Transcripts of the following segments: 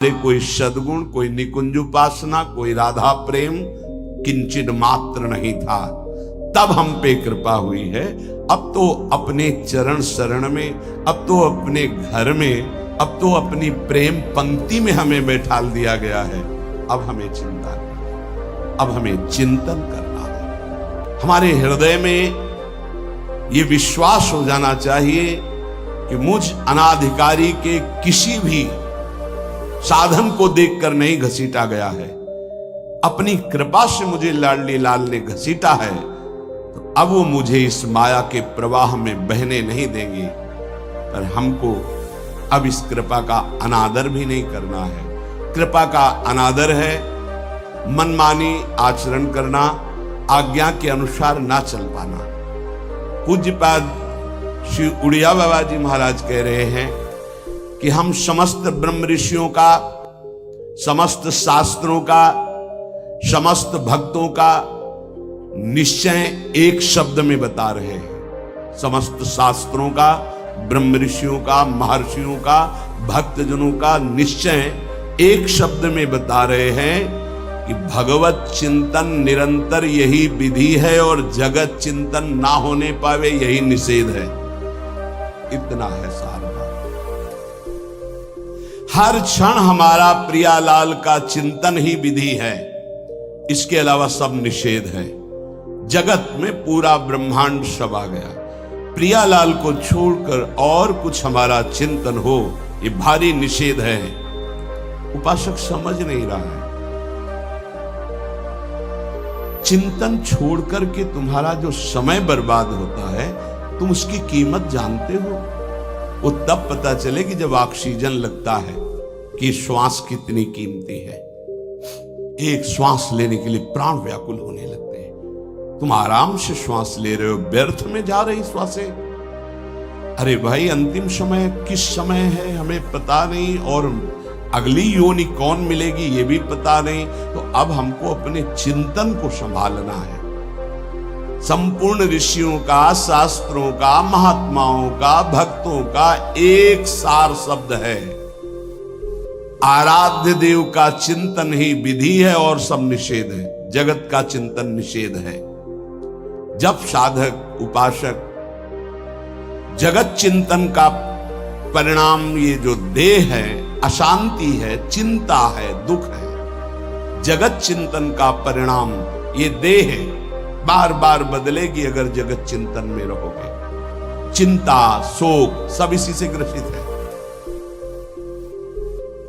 कोई सद्गुण, कोई निकुंज उपासना, कोई राधा प्रेम किंचित मात्र नहीं था। तब हम पे कृपा हुई है। अब तो अपने चरण शरण में, अब तो अपने घर में, अब तो अपनी प्रेम पंक्ति में हमें बैठा दिया गया है। अब हमें चिंता नहीं, अब हमें चिंतन करना है। हमारे हृदय में ये विश्वास हो जाना चाहिए कि मुझ अनाधिकारी के किसी भी साधन को देखकर नहीं घसीटा गया है। अपनी कृपा से मुझे लाडली लाल ने घसीटा है, तो अब वो मुझे इस माया के प्रवाह में बहने नहीं देंगे। पर हमको अब इस कृपा का अनादर भी नहीं करना है। कृपा का अनादर है मनमानी आचरण करना, आज्ञा के अनुसार ना चल पाना। पूज्यपाद श्री उड़िया बाबा जी महाराज कह रहे हैं कि हम समस्त ब्रह्म ऋषियों का, समस्त शास्त्रों का, समस्त भक्तों का निश्चय एक शब्द में बता रहे हैं। समस्त शास्त्रों का, ब्रह्म ऋषियों का, महर्षियों का, भक्तजनों का निश्चय एक शब्द में बता रहे हैं कि भगवत चिंतन निरंतर यही विधि है और जगत चिंतन ना होने पावे यही निषेध है। इतना है सार। हर क्षण हमारा प्रियालाल का चिंतन ही विधि है, इसके अलावा सब निषेध है। जगत में पूरा ब्रह्मांड सब आ गया। प्रियालाल को छोड़कर और कुछ हमारा चिंतन हो, ये भारी निषेध है। उपासक समझ नहीं रहा है। चिंतन छोड़कर के तुम्हारा जो समय बर्बाद होता है, तुम उसकी कीमत जानते हो? वो तब पता चले कि जब ऑक्सीजन लगता है कि श्वास कितनी कीमती है। एक श्वास लेने के लिए प्राण व्याकुल होने लगते हैं। तुम आराम से श्वास ले रहे हो, व्यर्थ में जा रही श्वासें। अरे भाई, अंतिम समय किस समय है हमें पता नहीं, और अगली योनि कौन मिलेगी ये भी पता नहीं। तो अब हमको अपने चिंतन को संभालना है। संपूर्ण ऋषियों का, शास्त्रों का, महात्माओं का, भक्तों का एक सार शब्द है, आराध्य देव का चिंतन ही विधि है और सब निषेध है। जगत का चिंतन निषेध है। जब साधक उपासक जगत चिंतन का परिणाम, ये जो देह है, अशांति है, चिंता है, दुख है। जगत चिंतन का परिणाम ये देह है, बार बार बदलेगी अगर जगत चिंतन में रहोगे। चिंता, शोक सब इसी से ग्रसित है।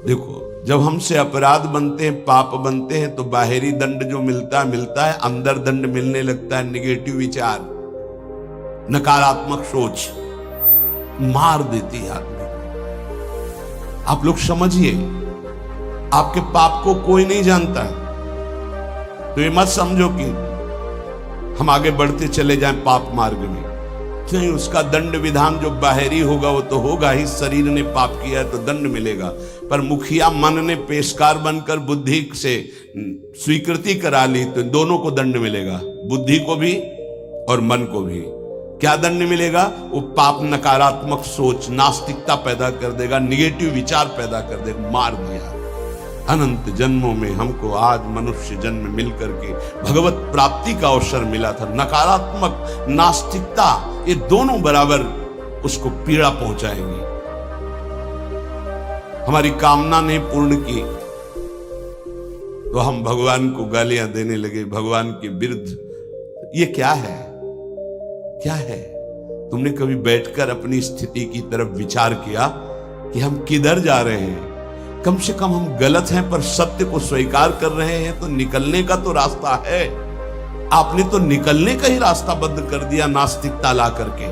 देखो, जब हमसे अपराध बनते हैं, पाप बनते हैं, तो बाहरी दंड जो मिलता है, अंदर दंड मिलने लगता है। निगेटिव विचार, नकारात्मक सोच मार देती है आदमी को। आप लोग समझिए, आपके पाप को कोई नहीं जानता, तो ये मत समझो कि हम आगे बढ़ते चले जाएं पाप मार्ग में। नहीं, उसका दंड विधान जो बाहरी होगा वो तो होगा ही। शरीर ने पाप किया है तो दंड मिलेगा, पर मुखिया मन ने पेशकार बनकर बुद्धि से स्वीकृति करा ली तो दोनों को दंड मिलेगा, बुद्धि को भी और मन को भी। क्या दंड मिलेगा? वो पाप नकारात्मक सोच, नास्तिकता पैदा कर देगा, निगेटिव विचार पैदा कर देगा। मार दिया। अनंत जन्मों में हमको आज मनुष्य जन्म मिलकर के भगवत प्राप्ति का अवसर मिला था। नकारात्मक, नास्तिकता, ये दोनों बराबर उसको पीड़ा पहुंचाएंगे। हमारी कामना ने पूर्ण की तो हम भगवान को गालियां देने लगे, भगवान के विरुद्ध। ये क्या है? क्या है? तुमने कभी बैठकर अपनी स्थिति की तरफ विचार किया कि हम किधर जा रहे हैं? कम से कम हम गलत हैं पर सत्य को स्वीकार कर रहे हैं, तो निकलने का तो रास्ता है। आपने तो निकलने का ही रास्ता बंद कर दिया नास्तिकता ला करके।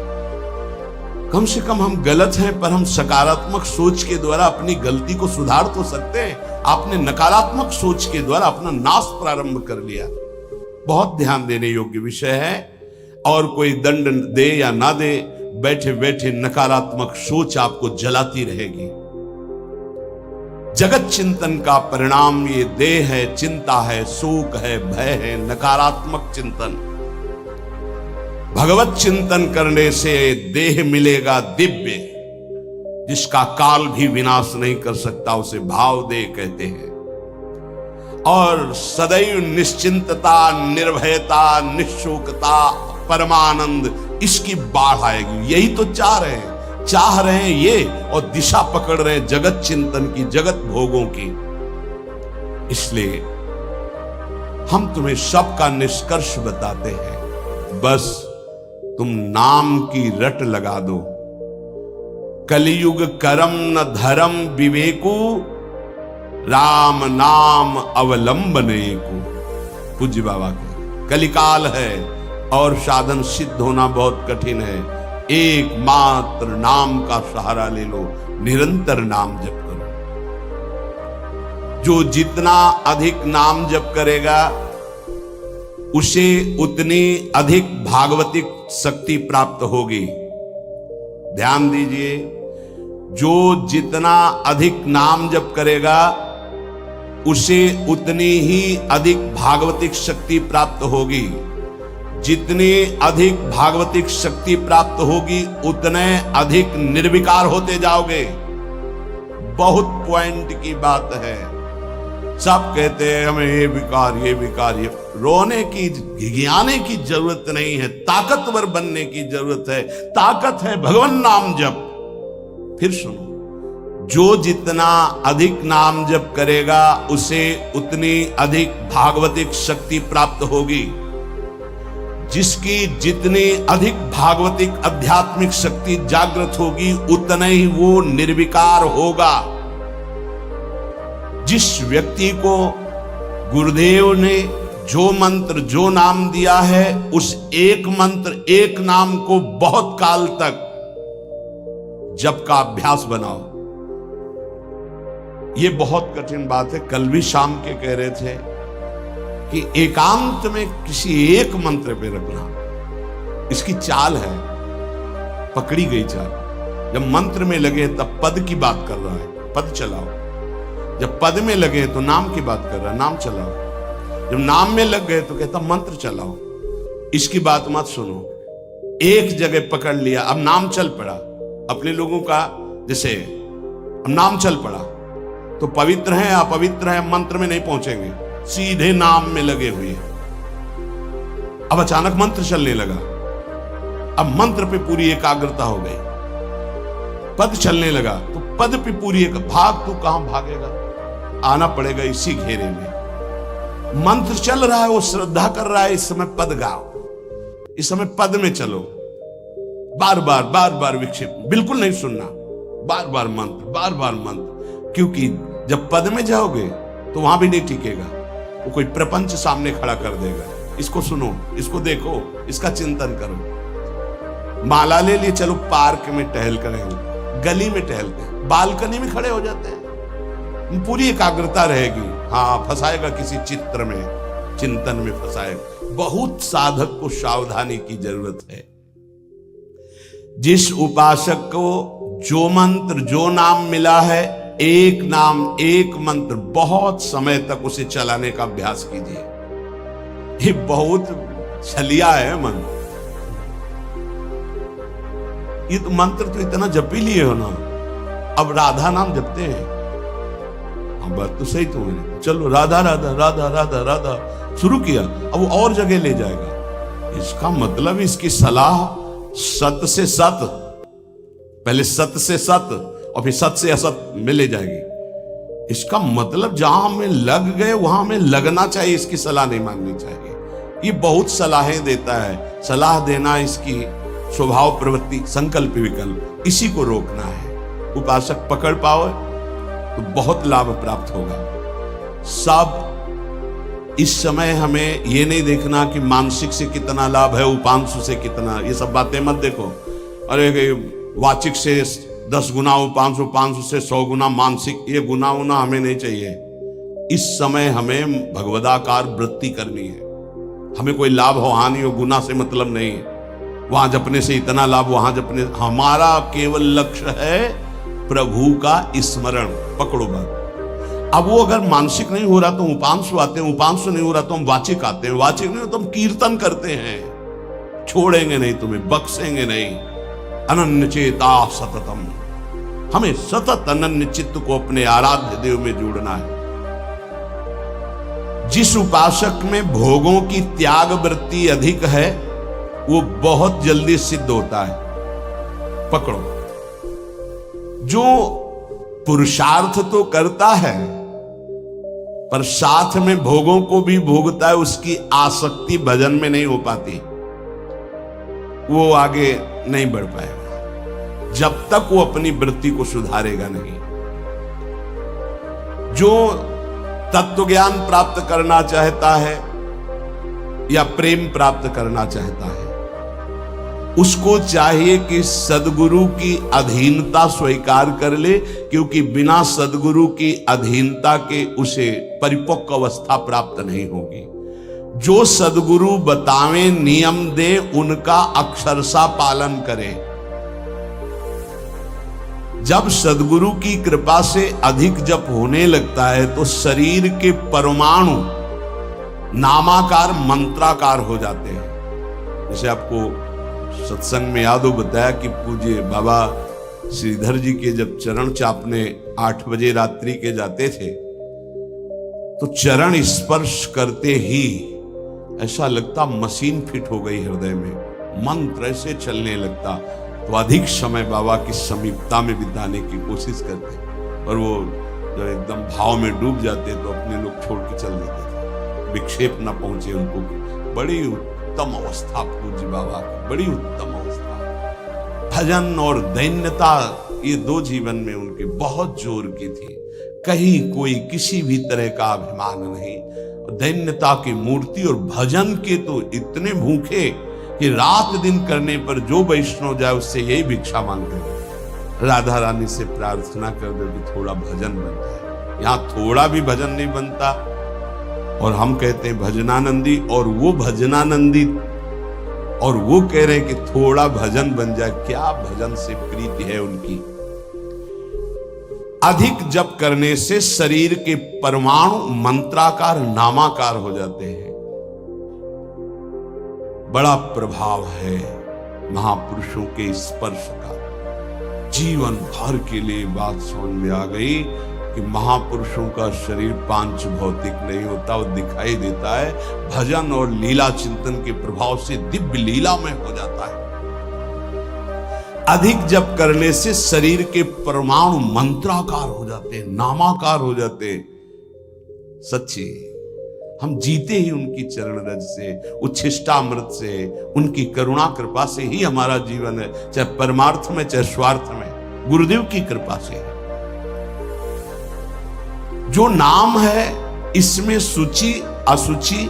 कम से कम हम गलत हैं पर हम सकारात्मक सोच के द्वारा अपनी गलती को सुधार तो सकते हैं। आपने नकारात्मक सोच के द्वारा अपना नाश प्रारंभ कर लिया। बहुत ध्यान देने योग्य विषय है। और कोई दंड दे या ना दे, बैठे बैठे नकारात्मक सोच आपको जलाती रहेगी। जगत चिंतन का परिणाम ये देह है, चिंता है, शोक है, भय है, नकारात्मक चिंतन। भगवत चिंतन करने से देह मिलेगा दिव्य, जिसका काल भी विनाश नहीं कर सकता, उसे भाव दे कहते हैं। और सदैव निश्चिंतता, निर्भयता, निःशोकता, परमानंद, इसकी बाढ़ आएगी। यही तो चाह रहे हैं ये, और दिशा पकड़ रहे हैं जगत चिंतन की, जगत भोगों की। इसलिए हम तुम्हें सबका निष्कर्ष बताते हैं, बस तुम नाम की रट लगा दो। कलियुग करम न धर्म विवेकु, राम नाम अवलंबने को। पूज्य बाबा के कलिकाल है और साधन सिद्ध होना बहुत कठिन है। एकमात्र नाम का सहारा ले लो, निरंतर नाम जप करो। जो जितना अधिक नाम जप करेगा उसे उतनी अधिक भागवतिक शक्ति प्राप्त होगी। ध्यान दीजिए, जो जितना अधिक नाम जप करेगा उसे उतनी ही अधिक भागवतिक शक्ति प्राप्त होगी। जितनी अधिक भागवतिक शक्ति प्राप्त होगी उतने अधिक निर्विकार होते जाओगे। बहुत पॉइंट की बात है। सब कहते हैं हमें ये विकार, ये विकार, ये रोने की, घिघियाने की जरूरत नहीं है, ताकतवर बनने की जरूरत है। ताकत है भगवान नाम जप। फिर सुनो, जो जितना अधिक नाम जप करेगा उसे उतनी अधिक भागवतिक शक्ति प्राप्त होगी। जिसकी जितनी अधिक भागवतिक आध्यात्मिक शक्ति जागृत होगी उतना ही वो निर्विकार होगा। जिस व्यक्ति को गुरुदेव ने जो मंत्र, जो नाम दिया है, उस एक मंत्र, एक नाम को बहुत काल तक जप का अभ्यास बनाओ। ये बहुत कठिन बात है। कल भी शाम के कह रहे थे कि एकांत में किसी एक मंत्र पे रखना, इसकी चाल है, पकड़ी गई चाल। जब मंत्र में लगे तब पद की बात कर रहा है, पद चलाओ। जब पद में लगे तो नाम की बात कर रहा है, नाम चलाओ। जब नाम में लग गए तो कहता मंत्र चलाओ। इसकी बात मत सुनो। एक जगह पकड़ लिया, अब नाम चल पड़ा। अपने लोगों का जैसे अब नाम चल पड़ा तो पवित्र है अपवित्र है मंत्र में नहीं पहुंचेंगे, सीधे नाम में लगे हुए। अब अचानक मंत्र चलने लगा, अब मंत्र पे पूरी एकाग्रता हो गई। पद चलने लगा तो पद पे पूरी एक भाग, तू कहां भागेगा, आना पड़ेगा इसी घेरे में। मंत्र चल रहा है, वो श्रद्धा कर रहा है, इस समय पद गाओ, इस समय पद में चलो। बार बार विक्षेप बिल्कुल नहीं सुनना, बार बार मंत्र। क्योंकि जब पद में जाओगे तो वहां भी नहीं टिकेगा, वो कोई प्रपंच सामने खड़ा कर देगा। इसको सुनो, इसको देखो, इसका चिंतन करो। माला ले लिए, चलो पार्क में टहल करेंगे, गली में टहलते हैं, बालकनी में खड़े हो जाते हैं, पूरी एकाग्रता रहेगी। हाँ, फंसाएगा किसी चित्र में, चिंतन में फंसाएगा। बहुत साधक को सावधानी की जरूरत है। जिस उपासक को जो मंत्र, जो नाम मिला है, एक नाम, एक मंत्र बहुत समय तक उसे चलाने का अभ्यास कीजिए। ये बहुत छलिया है मन। ये तो मंत्र तो इतना जप ही लिए हो ना, अब राधा नाम जपते हैं। हाँ, बात तो सही तो है। चलो राधा राधा राधा राधा राधा शुरू किया, अब वो और जगह ले जाएगा। इसका मतलब इसकी सलाह सत से सत, पहले सत से सत और फिर सत से असत में ले जाएगी। इसका मतलब जहां हमें लग गए वहां हमें लगना चाहिए, इसकी सलाह नहीं माननी चाहिए। ये बहुत सलाहें देता है, सलाह देना इसकी स्वभाव प्रवृत्ति, संकल्प विकल्प, इसी को रोकना है। उपासक पकड़ पाओ तो बहुत लाभ प्राप्त होगा। सब इस समय हमें ये नहीं देखना कि मानसिक से कितना लाभ है, उपांशु से कितना, ये सब बातें मत देखो। अरे वाचिक से 10 गुना उपांशु, उपांशु से 100 गुना मानसिक, ये गुना उना हमें नहीं चाहिए। इस समय हमें भगवदाकार वृत्ति करनी है। हमें कोई लाभ हो हानि हो, गुना से मतलब नहीं है। वहां जपने से इतना लाभ, वहां जपने, हमारा केवल लक्ष्य है प्रभु का स्मरण। पकड़ो बात। अब वो अगर मानसिक नहीं हो रहा तो उपांशु आते हैं, उपांशु नहीं हो रहा तो हम वाचिक आते हैं, वाचिक नहीं हो तो हम कीर्तन करते हैं। छोड़ेंगे नहीं तुम्हें, बख्शेंगे नहीं। अनन्य चेता सततम, हमें सतत अनन्य चित्त को अपने आराध्य देव में जोड़ना है। जिस उपासक में भोगों की त्याग वृत्ति अधिक है वो बहुत जल्दी सिद्ध होता है। पकड़ो, जो पुरुषार्थ तो करता है पर साथ में भोगों को भी भोगता है, उसकी आसक्ति भजन में नहीं हो पाती, वो आगे नहीं बढ़ पाएगा जब तक वो अपनी वृत्ति को सुधारेगा नहीं। जो तत्व ज्ञान प्राप्त करना चाहता है या प्रेम प्राप्त करना चाहता है, उसको चाहिए कि सद्गुरु की अधीनता स्वीकार कर ले, क्योंकि बिना सद्गुरु की अधीनता के उसे परिपक्व अवस्था प्राप्त नहीं होगी। जो सद्गुरु बतावे नियम दे उनका अक्षरशः पालन करे। जब सद्गुरु की कृपा से अधिक जप होने लगता है तो शरीर के परमाणु नामाकार मंत्राकार हो जाते हैं। जैसे आपको सत्संग में याद हो बताया कि पूज्य बाबा श्रीधर जी के जब चरण चापने 8 बजे रात्रि के जाते थे तो चरण स्पर्श करते ही ऐसा लगता मशीन फिट हो गई हृदय में, मंत्र ऐसे चलने लगता। तो अधिक समय बाबा की समीपता में बिताने की कोशिश करते, और वो जब एकदम भाव में डूब जाते तो अपने लोग छोड़ के चल देते थे, विक्षेप न पहुंचे उनको। बड़ी उत्तम अवस्था पूज्य बाबा की, बड़ी उत्तम अवस्था। भजन और दैन्यता ये 2 जीवन में उनके बहुत जोर की थी। कहीं कोई किसी भी तरह का अभिमान नहीं, दैन्यता की मूर्ति। और भजन के तो इतने भूखे कि रात दिन करने पर जो वैष्णव जाए उससे यही भिक्षा मांगते हैं, राधा रानी से प्रार्थना कर दो कि थोड़ा भजन बन जाए। यहाँ थोड़ा भी भजन नहीं बनता और हम कहते हैं भजनानंदी, और वो भजनानंदी और वो कह रहे हैं कि थोड़ा भजन बन जाए। क्या भजन से प्रीति है उनकी। अधिक जप करने से शरीर के परमाणु मंत्राकार नामाकार हो जाते हैं। बड़ा प्रभाव है महापुरुषों के स्पर्श का। जीवन भर के लिए बात समझ में आ गई कि महापुरुषों का शरीर पांच भौतिक नहीं होता, वो दिखाई देता है भजन और लीला चिंतन के प्रभाव से दिव्य लीला में हो जाता है। अधिक जप करने से शरीर के परमाणु मंत्राकार हो जाते हैं, नामाकार हो जाते हैं। सच्ची हम जीते ही उनकी चरण रज से, उच्छिष्टामृत से, उनकी करुणा कृपा से ही हमारा जीवन है, चाहे परमार्थ में चाहे स्वार्थ में, गुरुदेव की कृपा से है। जो नाम है इसमें सूची असुचि,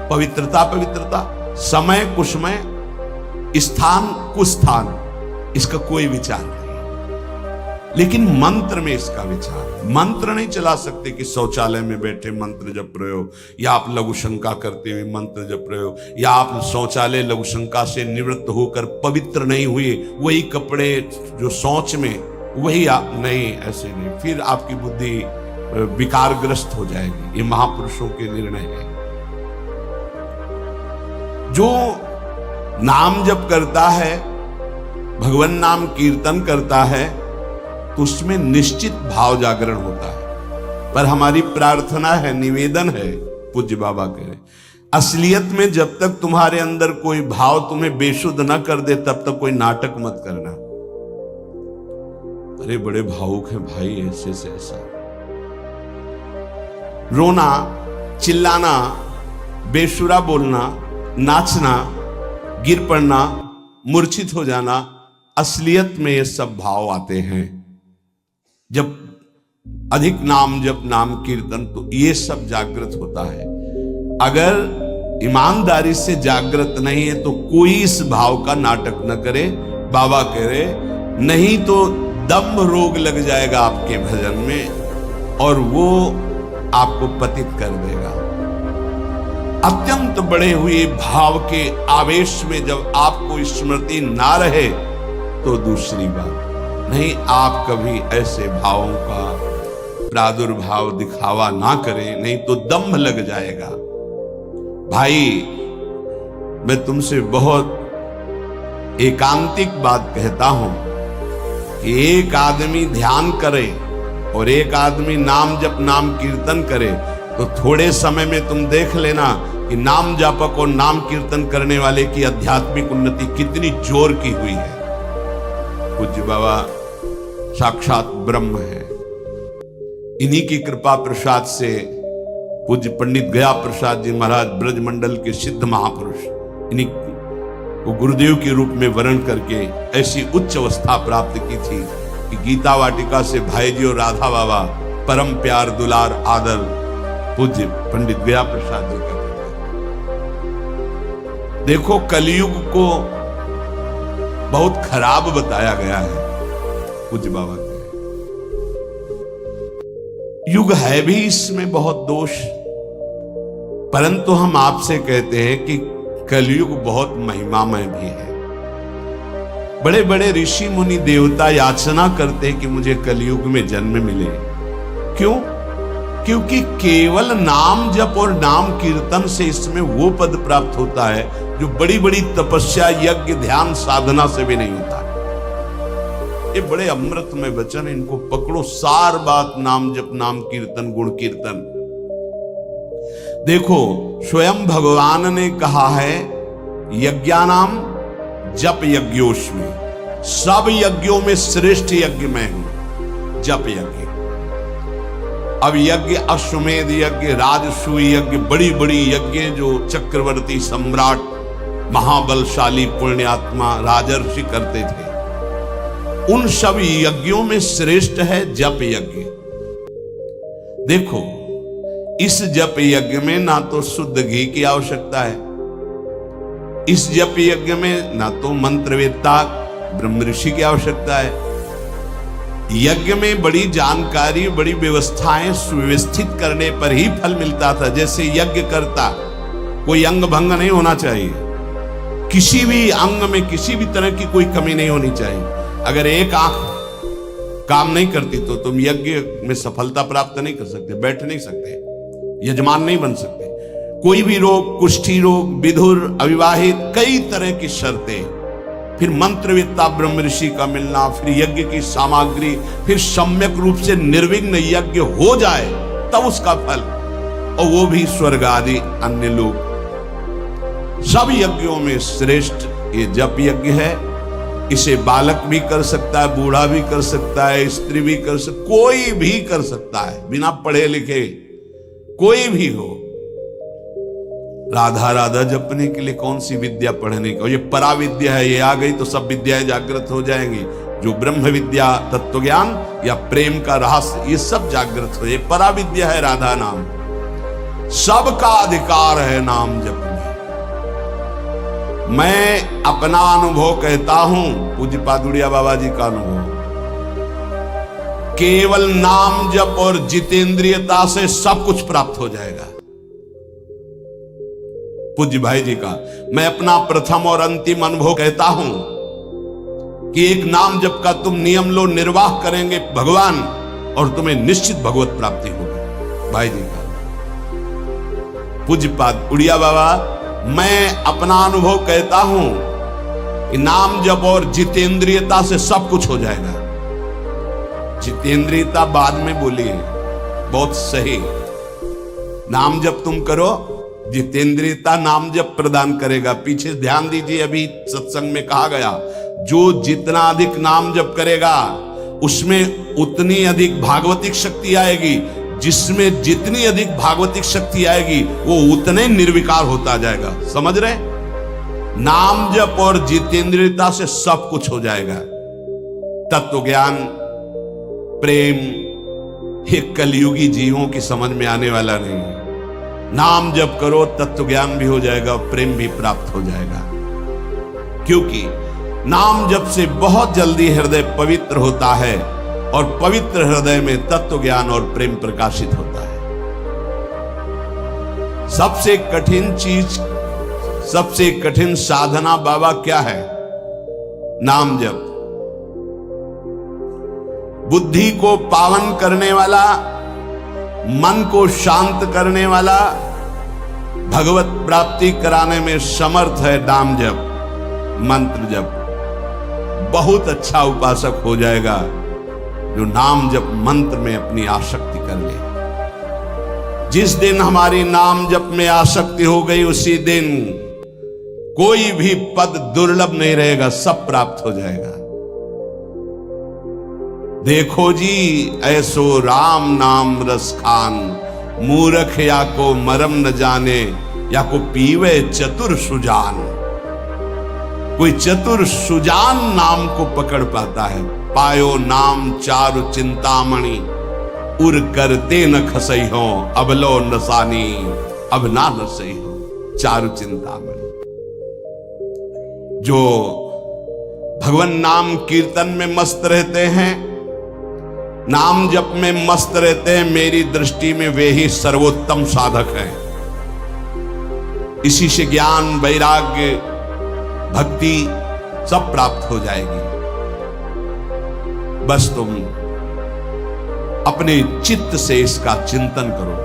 पवित्रता पवित्रता, समय कुसमय, स्थान कुस्थान, इसका कोई विचार नहीं। लेकिन मंत्र में इसका विचार है। मंत्र नहीं चला सकते कि शौचालय में बैठे मंत्र जप रहे हो, या आप लघु शंका करते हुए मंत्र जप रहे हो, या आप शौचालय लघु शंका से निवृत्त होकर पवित्र नहीं हुए, वही कपड़े जो शौच में वही आप नहीं, ऐसे नहीं, फिर आपकी बुद्धि विकारग्रस्त हो जाएगी। ये महापुरुषों के निर्णय है। जो नाम जप करता है, भगवान नाम कीर्तन करता है, तो उसमें निश्चित भाव जागरण होता है। पर हमारी प्रार्थना है, निवेदन है, पूज्य बाबा कह रहे, असलियत में जब तक तुम्हारे अंदर कोई भाव तुम्हें बेशुद्ध न कर दे तब तक कोई नाटक मत करना। अरे बड़े भावुक हैं भाई, ऐसे से ऐसा रोना, चिल्लाना, बेसुरा बोलना, नाचना, गिर पड़ना, मूर्छित हो जाना, असलियत में ये सब भाव आते हैं जब अधिक नाम जप, नाम कीर्तन, तो ये सब जागृत होता है। अगर ईमानदारी से जागृत नहीं है तो कोई इस भाव का नाटक न करे। बाबा कह रहे, नहीं तो दम्भ रोग लग जाएगा आपके भजन में और वो आपको पतित कर देगा। अत्यंत बड़े हुए भाव के आवेश में जब आपको स्मृति ना रहे तो दूसरी बात नहीं, आप कभी ऐसे भावों का प्रादुर्भाव दिखावा ना करें, नहीं तो दम्भ लग जाएगा। भाई मैं तुमसे बहुत एकांतिक बात कहता हूं, कि एक आदमी ध्यान करे और एक आदमी नाम जप नाम कीर्तन करे, तो थोड़े समय में तुम देख लेना कि नाम जापक और नाम कीर्तन करने वाले की आध्यात्मिक उन्नति कितनी जोर की हुई है। पूज्य बाबा साक्षात ब्रह्म है। इन्हीं की कृपा प्रसाद से पूज्य पंडित गया प्रसाद जी महाराज ब्रजमंडल के सिद्ध महापुरुष, इन्हीं को गुरुदेव के रूप में वर्ण करके ऐसी उच्च अवस्था प्राप्त की थी कि गीता वाटिका से भाई जी और राधा बाबा परम प्यार दुलार आदर पूज्य पंडित गया प्रसाद जी का। देखो कलयुग को बहुत खराब बताया गया है पूज्य बाबा के। युग है भी इसमें बहुत दोष, परंतु हम आपसे कहते हैं कि कलयुग बहुत महिमामय भी है। बड़े बड़े ऋषि मुनि देवता याचना करते हैं कि मुझे कलयुग में जन्म मिले। क्यों? क्योंकि केवल नाम जप और नाम कीर्तन से इसमें वो पद प्राप्त होता है जो बड़ी बड़ी तपस्या यज्ञ ध्यान साधना से भी नहीं होता। ये बड़े अमृत में वचन, इनको पकड़ो, सार बात नाम जप नाम कीर्तन गुण कीर्तन। देखो स्वयं भगवान ने कहा है यज्ञानाम जप यज्ञोस्मि, सब यज्ञों में श्रेष्ठ यज्ञ मैं हूं, जप यज्ञ। अब यज्ञ अश्वमेध यज्ञ, राजसूय यज्ञ, बड़ी बड़ी यज्ञ जो चक्रवर्ती सम्राट महाबलशाली पुण्यात्मा राजर्षि करते थे, उन सब यज्ञों में श्रेष्ठ है जप यज्ञ। देखो इस जप यज्ञ में ना तो शुद्ध घी की आवश्यकता है, इस जप यज्ञ में ना तो मंत्रवेत्ता ब्रह्म ऋषि की आवश्यकता है। यज्ञ में बड़ी जानकारी बड़ी व्यवस्थाएं सुव्यवस्थित करने पर ही फल मिलता था। जैसे यज्ञ करता कोई अंग भंग नहीं होना चाहिए, किसी भी अंग में किसी भी तरह की कोई कमी नहीं होनी चाहिए। अगर एक आंख काम नहीं करती तो तुम यज्ञ में सफलता प्राप्त नहीं कर सकते, बैठ नहीं सकते, यजमान नहीं बन सकते। कोई भी रोग, कुष्ठी रोग, विधुर, अविवाहित, कई तरह की शर्तें, फिर मंत्रवेत्ता ब्रह्म ऋषि का मिलना, फिर यज्ञ की सामग्री, फिर सम्यक रूप से निर्विघ्न यज्ञ हो जाए तब उसका फल, और वो भी स्वर्ग आदि अन्य लोग। सब यज्ञों में श्रेष्ठ ये जप यज्ञ है। इसे बालक भी कर सकता है, बूढ़ा भी कर सकता है, स्त्री भी कर सकता, कोई भी कर सकता है, बिना पढ़े लिखे कोई भी हो। राधा राधा जपने के लिए कौन सी विद्या पढ़ने की? ये परा विद्या है, ये आ गई तो सब विद्याएं जागृत हो जाएंगी। जो ब्रह्म विद्या, तत्व ज्ञान या प्रेम का रहस्य, ये सब जागृत हो। ये परा विद्या है राधा नाम। सबका अधिकार है नाम जपने। मैं अपना अनुभव कहता हूं, पूज्य पादुड़िया बाबा जी का अनुभव, केवल नाम जप और जितेंद्रियता से सब कुछ प्राप्त हो जाएगा। पूज्य भाई जी का मैं अपना प्रथम और अंतिम अनुभव कहता हूं कि एक नाम जप का तुम नियम लो, निर्वाह करेंगे भगवान, और तुम्हें निश्चित भगवत प्राप्ति होगी। भाई जी का पूज्य पाद उड़िया बाबा, मैं अपना अनुभव कहता हूं कि नाम जप और जितेंद्रियता से सब कुछ हो जाएगा। जितेंद्रियता बाद में बोली है, बहुत सही। नाम जप तुम करो, जितेंद्रियता नाम जप प्रदान करेगा। पीछे ध्यान दीजिए, अभी सत्संग में कहा गया, जो जितना अधिक नाम जप करेगा उसमें उतनी अधिक भागवतिक शक्ति आएगी, जिसमें जितनी अधिक भागवतिक शक्ति आएगी वो उतने निर्विकार होता जाएगा। समझ रहे? नाम जप और जितेंद्रियता से सब कुछ हो जाएगा। तत्व ज्ञान, प्रेम, ये कलयुगी जीवों की समझ में आने वाला नहीं है। नाम जप करो, तत्व ज्ञान भी हो जाएगा, प्रेम भी प्राप्त हो जाएगा। क्योंकि नाम जप से बहुत जल्दी हृदय पवित्र होता है, और पवित्र हृदय में तत्व ज्ञान और प्रेम प्रकाशित होता है। सबसे कठिन चीज, सबसे कठिन साधना बाबा क्या है? नाम जप। बुद्धि को पावन करने वाला, मन को शांत करने वाला, भगवत प्राप्ति कराने में समर्थ है नाम जप, मंत्र जप। बहुत अच्छा उपासक हो जाएगा जो नाम जप मंत्र में अपनी आसक्ति कर ले। जिस दिन हमारी नाम जप में आसक्ति हो गई, उसी दिन कोई भी पद दुर्लभ नहीं रहेगा, सब प्राप्त हो जाएगा। देखो जी ऐसो राम नाम रस खान, मूर्ख या को मरम न जाने, या को पीवे चतुर सुजान। कोई चतुर सुजान नाम को पकड़ पाता है। पायो नाम चारु चिंतामणि, उर करते न खसई हो, अबलो नसानी अब ना नसई हो। चारु चिंतामणि जो भगवान नाम कीर्तन में मस्त रहते हैं, नाम जप में मस्त रहते हैं, मेरी दृष्टि में वे ही सर्वोत्तम साधक हैं। इसी से ज्ञान, वैराग्य, भक्ति सब प्राप्त हो जाएगी। बस तुम अपने चित्त से इसका चिंतन करो।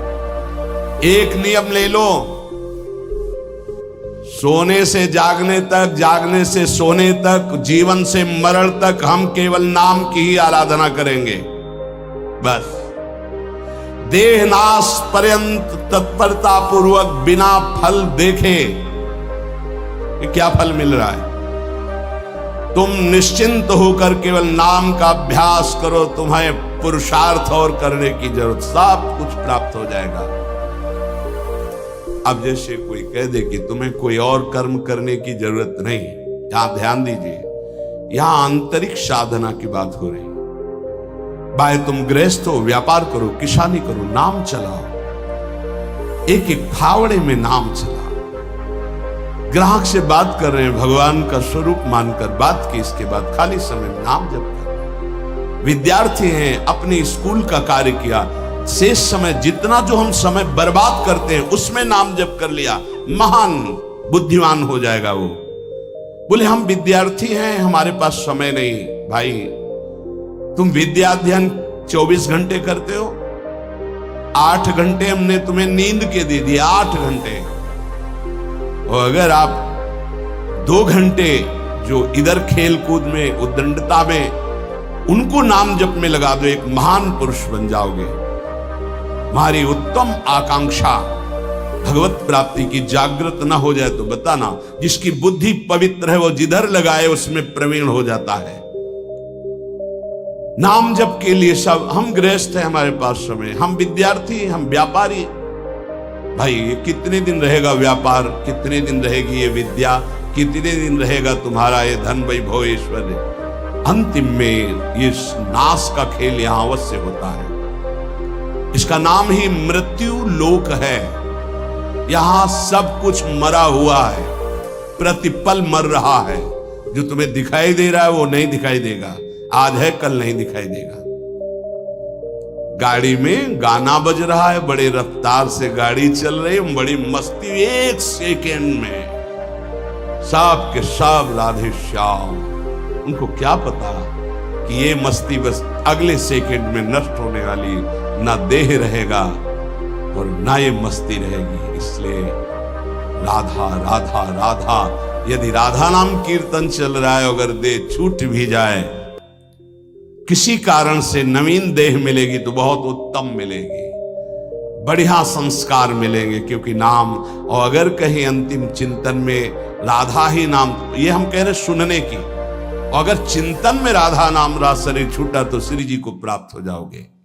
एक नियम ले लो, सोने से जागने तक, जागने से सोने तक, जीवन से मरण तक हम केवल नाम की ही आराधना करेंगे। बस देहनाश पर्यंत तत्परता पूर्वक बिना फल देखे कि क्या फल मिल रहा है, तुम निश्चिंत होकर केवल नाम का अभ्यास करो। तुम्हें पुरुषार्थ और करने की जरूरत, सब कुछ प्राप्त हो जाएगा। अब जैसे कोई कह दे कि तुम्हें कोई और कर्म करने की जरूरत नहीं, यहां ध्यान दीजिए, यहां आंतरिक साधना की बात हो रही है। भाई तुम गृहस्थ हो, व्यापार करो, किसानी करो, नाम चलाओ, एक एक फावड़े में नाम चलाओ। ग्राहक से बात कर रहे हैं, भगवान का स्वरूप मानकर बात की, इसके बाद खाली समय में नाम जप कर। विद्यार्थी हैं, अपने स्कूल का कार्य किया, शेष समय जितना जो हम समय बर्बाद करते हैं उसमें नाम जप कर लिया, महान बुद्धिमान हो जाएगा वो। बोले हम विद्यार्थी हैं, हमारे पास समय नहीं। भाई तुम विद्या अध्ययन 24 घंटे करते हो, 8 घंटे हमने तुम्हें नींद के दे दिए, 8 घंटे। और अगर आप 2 घंटे जो इधर खेल कूद में, उद्दंडता में, उनको नाम जप में लगा दो, एक महान पुरुष बन जाओगे। हमारी उत्तम आकांक्षा भगवत प्राप्ति की जागृत ना हो जाए तो बताना, जिसकी बुद्धि पवित्र है वो जिधर लगाए उसमें प्रवीण हो जाता है। नाम जप के लिए सब, हम गृहस्थ हैं, हमारे पास समय, हम विद्यार्थी, हम व्यापारी। भाई ये कितने दिन रहेगा व्यापार, कितने दिन रहेगी ये विद्या, कितने दिन रहेगा तुम्हारा ये धन वैभव ऐश्वर्य। अंतिम में ये नाश का खेल यहां अवश्य होता है। इसका नाम ही मृत्यु लोक है। यहां सब कुछ मरा हुआ है, प्रतिपल मर रहा है। जो तुम्हें दिखाई दे रहा है वो नहीं दिखाई देगा, आज है कल नहीं दिखाई देगा। गाड़ी में गाना बज रहा है, बड़े रफ्तार से गाड़ी चल रही है, बड़ी मस्ती, 1 सेकेंड में सब के सब राधे श्याम। उनको क्या पता कि ये मस्ती बस अगले सेकेंड में नष्ट होने वाली, ना देह रहेगा और ना ये मस्ती रहेगी। इसलिए राधा राधा राधा, यदि राधा नाम कीर्तन चल रहा है, अगर देह छूट भी जाए, किसी कारण से नवीन देह मिलेगी तो बहुत उत्तम मिलेगी, बढ़िया संस्कार मिलेंगे, क्योंकि नाम। और अगर कहीं अंतिम चिंतन में राधा ही नाम, ये हम कह रहे सुनने की, और अगर चिंतन में राधा नाम रहा, शरीर छूटा तो श्री जी को प्राप्त हो जाओगे।